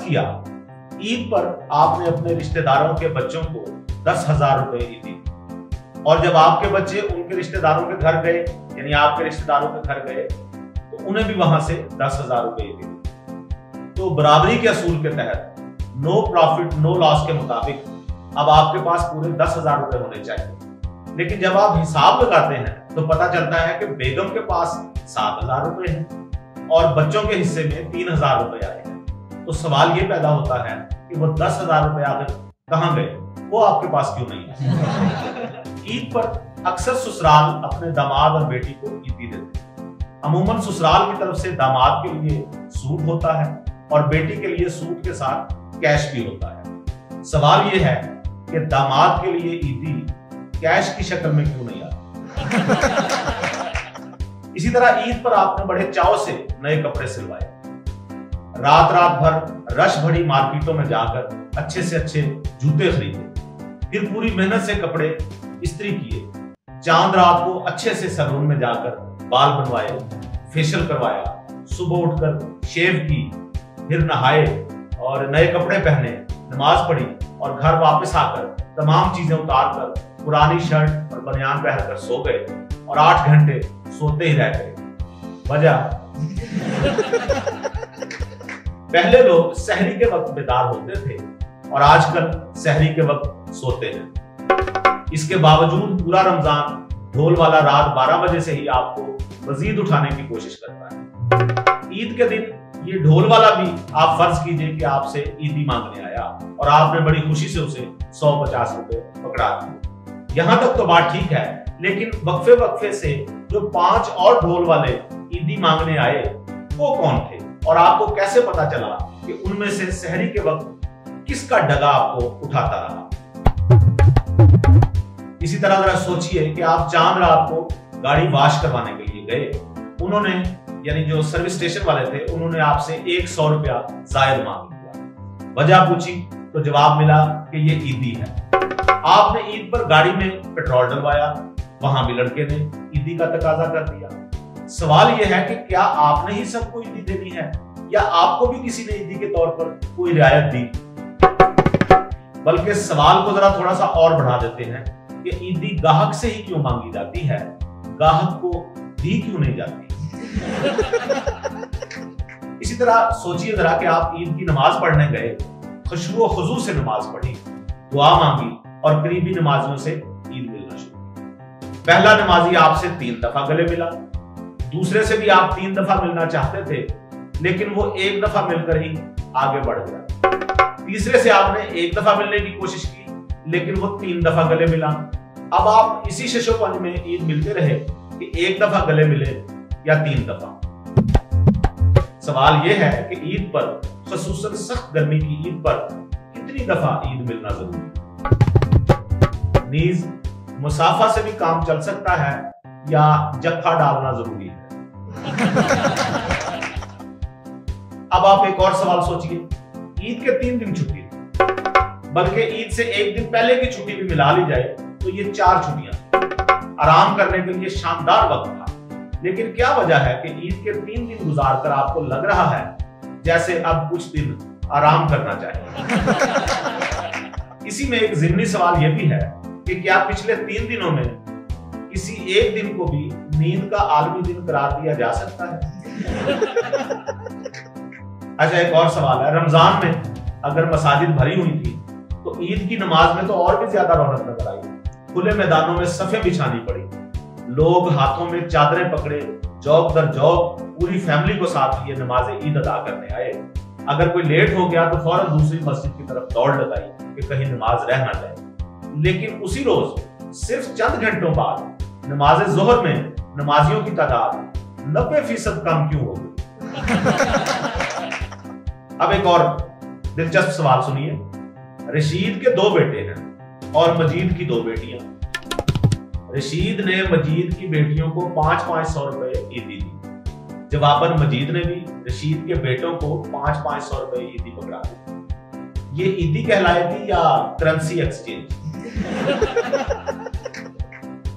کیا عید پر آپ نے اپنے رشتہ داروں کے بچوں کو 10,000 روپے عیدی، اور جب آپ کے بچے ان کے رشتہ داروں کے گھر گئے، یعنی آپ کے رشتہ داروں کے گھر گئے، تو انہیں بھی وہاں سے 10,000 روپے عیدی۔ تو برابری کے اصول کے تحت نو پروفٹ نو لاس کے مطابق اب آپ کے پاس پورے 10,000 روپے ہونے چاہیے، لیکن جب آپ حساب لگاتے ہیں تو پتا چلتا ہے کہ بیگم کے پاس 7,000 روپے ہیں اور بچوں کے حصے میں 3,000 روپے آئے ہیں۔ تو سوال یہ پیدا ہوتا ہے کہ وہ 10,000 روپے آخر کہاں گئے، وہ آپ کے پاس کیوں نہیں ہے؟ عید پر اکثر سسرال اپنے داماد اور بیٹی کو عیدی دیتے ہیں۔ عموماً سسرال کی طرف سے داماد کے لیے سوٹ ہوتا ہے اور بیٹی کے لیے سوٹ کے ساتھ کیش بھی ہوتا ہے۔ سوال یہ ہے کہ داماد کے لیے عیدی کیش کی شکل میں کیوں نہیں آتی؟ اسی طرح عید پر آپ نے بڑے چاؤ سے نئے کپڑے سلوائے، رات بھر رش بھری مارکیٹوں میں جا کر اچھے سے اچھے جوتے خریدے، پھر پوری محنت سے کپڑے استری کیے، چاند رات کو اچھے سے سیلون میں جا کر بال بنوائے، فیشل کروایا، صبح اٹھ کر شیو کی، پھر نہائے اور نئے کپڑے پہنے، نماز پڑھی اور گھر واپس آ کر تمام چیزیں اتار کر پرانی شرٹ اور بنیان پہن کر سو گئے اور 8 گھنٹے سوتے ہی رہ گئے۔ وجہ پہلے لوگ سحری کے وقت بیدار ہوتے تھے اور آج کل سحری کے وقت سوتے ہیں۔ اس کے باوجود پورا رمضان ڈھول والا رات 12 بجے سے ہی آپ کو مزید اٹھانے کی کوشش کرتا ہے۔ عید کے دن یہ ڈھول والا بھی آپ فرض کیجئے کہ آپ سے عیدی مانگنے آیا اور آپ نے بڑی خوشی سے اسے 150 روپے پکڑا دیے۔ یہاں تک تو بات ٹھیک ہے، لیکن وقفے سے جو 5 اور ڈھول والے عیدی مانگنے آئے وہ کون تھے اور آپ کو کیسے پتا چلا کہ ان میں سے سحری کے وقت کس کا ڈگا آپ کو اٹھاتا رہا؟ اسی طرح ذرا سوچئے کہ آپ چاند رات کو گاڑی واش کروانے کے لیے گئے، انہوں نے یعنی جو سروس اسٹیشن والے تھے انہوں نے آپ سے 100 روپیہ زائد مانگ لیا۔ وجہ پوچھی تو جواب ملا کہ یہ عیدی ہے۔ آپ نے عید پر گاڑی میں پیٹرول ڈلوایا، وہاں بھی لڑکے نے عیدی کا تقاضا کر دیا۔ سوال یہ ہے کہ کیا آپ نے ہی سب کو عیدی دینی ہے یا آپ کو بھی کسی نے عیدی کے طور پر کوئی رعایت دی؟ بلکہ سوال کو ذرا تھوڑا سا اور بڑھا دیتے ہیں کہ عیدی گاہک سے ہی کیوں مانگی جاتی ہے، گاہک کو دی کیوں نہیں جاتی؟ اسی طرح سوچئے ذرا کہ آپ عید کی نماز پڑھنے گئے، خشوع و خضوع سے نماز پڑھی، دعا مانگی اور قریبی نمازیوں سے عید ملنا شروع۔ پہلا نمازی آپ سے 3 دفعہ گلے ملا، دوسرے سے بھی آپ 3 دفعہ ملنا چاہتے تھے لیکن وہ 1 دفعہ مل کر ہی آگے بڑھ گیا۔ تیسرے سے آپ نے 1 دفعہ ملنے کی کوشش کی لیکن وہ 3 دفعہ گلے ملا۔ اب آپ اسی شش و پنج میں عید ملتے رہے کہ 1 دفعہ گلے ملے یا 3 دفعہ۔ سوال یہ ہے کہ عید پر، خصوصاً سخت گرمی کی عید پر، کتنی دفعہ عید ملنا ضروری ہے؟ نیز مسافہ سے بھی کام چل سکتا ہے یا جکھا ڈالنا ضروری ہے؟ اب آپ ایک اور سوال سوچئے، عید کے 3 دن چھٹی ہے، بلکہ عید سے 1 دن پہلے کی چھٹی بھی ملا لی جائے تو یہ 4 چھٹیاں، آرام کرنے کے لیے شاندار وقت تھا۔ لیکن کیا وجہ ہے کہ عید کے 3 دن گزار کر آپ کو لگ رہا ہے جیسے اب کچھ دن آرام کرنا چاہیے؟ اسی میں ایک ضمنی سوال یہ بھی ہے کہ کیا پچھلے 3 دنوں میں کسی ایک دن کو بھی نیند کا عالمی دن قرار دیا جا سکتا ہے؟ اچھا ایک اور سوال ہے، رمضان میں اگر مساجد بھری ہوئی تھی تو عید کی نماز میں تو اور بھی زیادہ رونق نظر آئی، کھلے میدانوں میں صفیں بچھانی پڑی، لوگ ہاتھوں میں چادریں پکڑے جوق در جوق پوری فیملی کو ساتھ لیے نماز عید ادا کرنے آئے۔ اگر کوئی لیٹ ہو گیا تو فوراً دوسری مسجد کی طرف دوڑ لگائی کہ کہیں نماز رہ نہ جائے۔ لیکن اسی روز صرف چند گھنٹوں بعد نماز ظہر میں نمازیوں کی تعداد 90% کم کیوں ہو گئی؟ اب ایک اور دلچسپ سوال سنیے، رشید کے 2 بیٹے ہیں اور مجید کی 2 بیٹیاں۔ رشید نے مجید کی بیٹیوں کو 500 روپے عیدی دی، جواباً مجید نے بھی رشید کے بیٹوں کو 500 روپے عیدی پکڑا دی۔ یہ عیدی کہلائے گی یا کرنسی ایکسچینج؟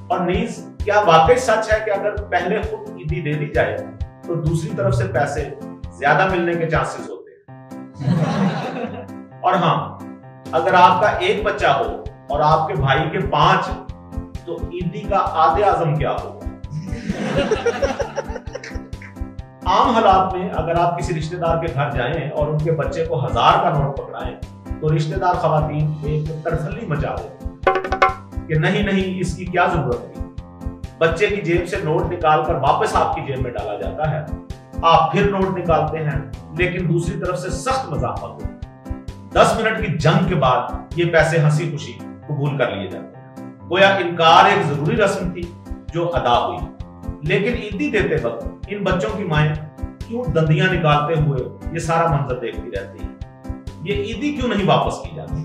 اور نیز کیا واقعی سچ ہے کہ اگر پہلے خود عیدی دے دی جائے تو دوسری طرف سے پیسے زیادہ ملنے کے چانسز ہوتے ہیں؟ اور ہاں، اگر آپ کا ایک بچہ ہو اور آپ کے بھائی کے 5 تو عیدی کا آدھے اعظم کیا ہوگا؟ عام حالات میں اگر آپ کسی رشتہ دار کے گھر جائیں اور ان کے بچے کو 1000 کا نوٹ پکڑائیں تو رشتہ دار خواتین ایک ترسلی مچا دیں کہ نہیں اس کی کیا ضرورت تھی. بچے کی جیب سے نوٹ نکال کر واپس آپ کی جیب میں ڈالا جاتا ہے. آپ پھر نوٹ نکالتے ہیں لیکن دوسری طرف سے سخت مزاحمت ہوتی ہے. 10 منٹ کی جنگ کے بعد یہ پیسے ہنسی خوشی قبول کر لیے جاتے ہیں. گویا انکار ایک ضروری رسم تھی جو ادا ہوئی. لیکن عیدی دیتے وقت ان بچوں کی مائیں کیوں دندیاں نکالتے ہوئے یہ سارا منظر دیکھتی رہتی ہیں؟ یہ عیدی کیوں نہیں واپس کی جاتی؟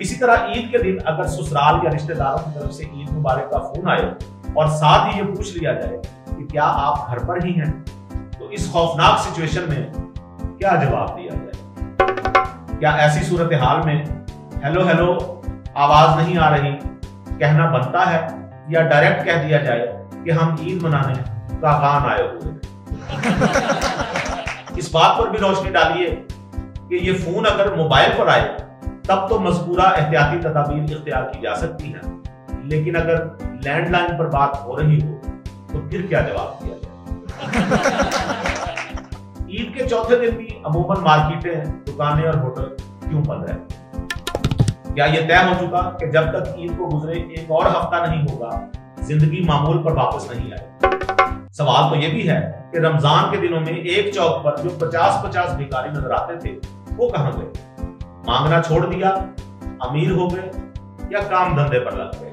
اسی طرح عید کے دن اگر سسرال یا رشتہ داروں کی طرف سے عید مبارک کا فون آئے اور ساتھ ہی یہ پوچھ لیا جائے کہ کیا آپ گھر پر ہی ہیں، تو اس خوفناک سچویشن میں کیا جواب دیا جائے؟ کیا ایسی صورتحال میں ہیلو آواز نہیں آ رہی کہنا بنتا ہے، یا ڈائریکٹ کہہ دیا جائے کہ ہم عید منانے کاغان آئے ہوئے ہیں؟ اس بات پر بھی روشنی ڈالیے کہ یہ فون اگر موبائل پر آئے تب تو مذکورہ احتیاطی تدابیر اختیار کی جا سکتی ہیں، لیکن اگر لینڈ لائن پر بات ہو رہی ہو تو پھر کیا جواب دیا جائے؟ عید کے چوتھے دن بھی عموماً مارکیٹیں، دکانیں اور ہوٹل کیوں بند رہتے؟ کیا یہ طے ہو چکا کہ جب تک عید کو گزرے ایک اور ہفتہ نہیں ہوگا زندگی معمول پر واپس نہیں آئے؟ سوال تو یہ بھی ہے کہ رمضان کے دنوں میں ایک چوک پر جو 50 بھکاری نظر آتے تھے وہ کہاں گئے؟ مانگنا چھوڑ دیا، امیر ہو گئے، یا کام دھندے پر لگ گئے؟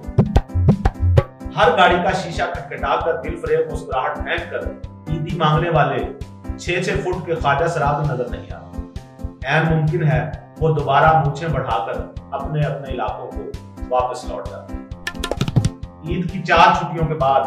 ہر گاڑی کا شیشہ کھٹکھٹا کر دل فریب مسکراہٹ پھینک کر عیدی مانگنے والے 6 فٹ کے خواجہ سراغ نظر نہیں آتے. عین ممکن ہے وہ دوبارہ مونچھیں بڑھا کر اپنے علاقوں کو واپس لوٹ جاتے ہیں. عید کی 4 چھٹیوں کے بعد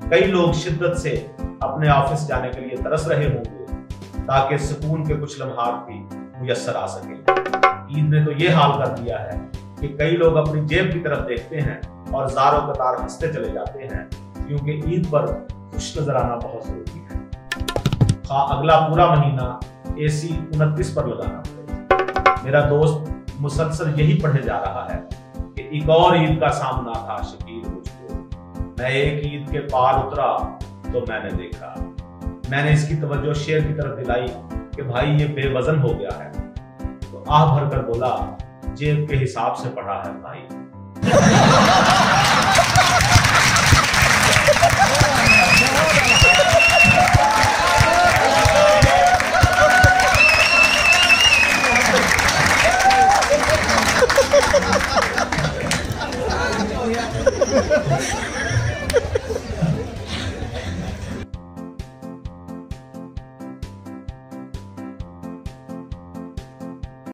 کئی لوگ شدت سے اپنے آفس جانے کے لیے ترس رہے ہوں گے تاکہ سکون کے کچھ لمحات بھی میسر آ سکیں. عید نے تو یہ حال کر دیا ہے کہ کئی لوگ اپنی جیب کی طرف دیکھتے ہیں اور زار و قطار ہنستے چلے جاتے ہیں، کیونکہ عید پر خوش نظر آنا بہت ضروری ہے. اگلا پورا مہینہ AC 29 پر لگانا پڑے. میرا دوست مسلسل یہی پڑھے جا رہا ہے کہ ایک اور عید کا سامنا تھا شکیل مجھ کو. میں ایک عید کے پار اترا تو میں نے دیکھا. میں نے اس کی توجہ شعر کی طرف دلائی کہ بھائی یہ بے وزن ہو گیا ہے، تو آہ بھر کر بولا جیب کے حساب سے پڑھا ہے بھائی.